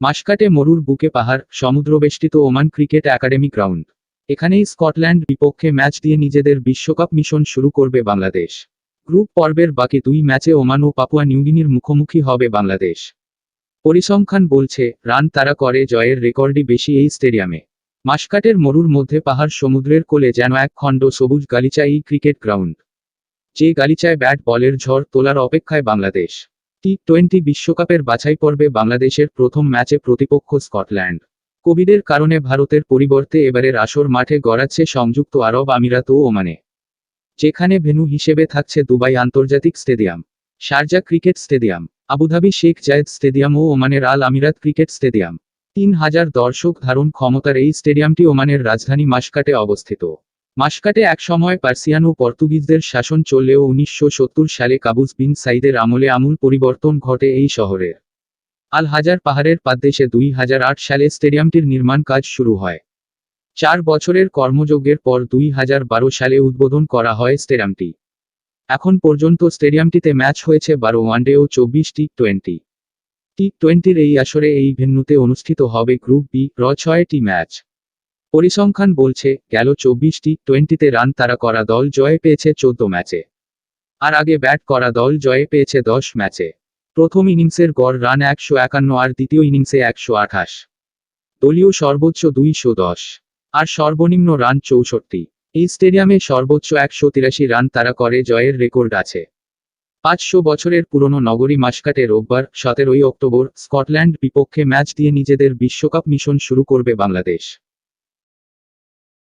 মাসকাটে মরুর বুকে পাহাড়, সমুদ্রবেষ্টিত ওমান ক্রিকেট একাডেমি গ্রাউন্ড। এখানেই স্কটল্যান্ড বিপক্ষে ম্যাচ দিয়ে নিজেদের বিশ্বকাপ মিশন শুরু করবে বাংলাদেশ। গ্রুপ পর্বের বাকি 2 ম্যাচে ওমান ও পাপুয়া নিউগিনির মুখোমুখি হবে বাংলাদেশ। পরিসংখ্যান বলছে, রান তাড়া করে জয়ের রেকর্ডই বেশি এই স্টেডিয়ামে। মাসকাটের মরুর মধ্যে পাহাড়, সমুদ্রের কোলে যেন এক খণ্ড সবুজ গালিচা এই ক্রিকেট গ্রাউন্ড। যে গালিচায় ব্যাট বলের ঝড় তোলার অপেক্ষায় বাংলাদেশ। টি-20 বিশ্বকাপের বাছাই পর্বে বাংলাদেশের প্রথম ম্যাচে প্রতিপক্ষ স্কটল্যান্ড। কোভিডের কারণে ভারতের পরিবর্তে এবারের আসর মাঠে গড়াচ্ছে সংযুক্ত আরব আমিরাত ও ওমানে, যেখানে ভেন্যু হিসেবে থাকছে দুবাই আন্তর্জাতিক stadium, Sharjah cricket stadium, Abu Dhabi Sheikh Zayed stadium ও ওমানের আল আমিরাত ক্রিকেট স্টেডিয়াম। 3000 দর্শক ধারণ ক্ষমতার এই স্টেডিয়ামটি ওমানের রাজধানী মাসকাটে অবস্থিত। মাসকাটে একসময় পার্সিয়ান ও পর্তুগিজদের শাসন চললেও 1970 সালে কাবুস বিন সাইদের আমলে আমূল পরিবর্তন ঘটে এই শহরের। আল হাজার পাহাড়ের পাদদেশে 2008 সালে স্টেডিয়ামটির নির্মাণ কাজ শুরু হয়। 4 বছরের কর্মযজ্ঞের পর 2012 সালে উদ্বোধন করা হয় স্টেডিয়ামটি। এখন পর্যন্ত স্টেডিয়ামটিতে ম্যাচ হয়েছে 12 ওয়ানডে ও 24 টি-20। টি-20-র এই আসরে এই ভেন্যুতে অনুষ্ঠিত হবে গ্রুপ বি র 6টি ম্যাচ। পরিসংখ্যান বলছে, গেল 24 টি-20তে রান তাড়া করা দল জয় পেয়েছে 14 ম্যাচে। আর আগে ব্যাট করা দল জয়ে পেয়েছে 10 ম্যাচে। প্রথম ইনিংসের গড় রান 151 আর দ্বিতীয় ইনিংসে 128। দলীয় সর্বোচ্চ 210 আর সর্বনিম্ন রান 64। এই স্টেডিয়ামে সর্বোচ্চ 183 রান তাড়া করে জয়ের রেকর্ড আছে। 500 বছরের পুরনো নগরী মাসকাটে রোববার 17 অক্টোবর স্কটল্যান্ড বিপক্ষে ম্যাচ দিয়ে নিজেদের বিশ্বকাপ মিশন শুরু করবে বাংলাদেশ।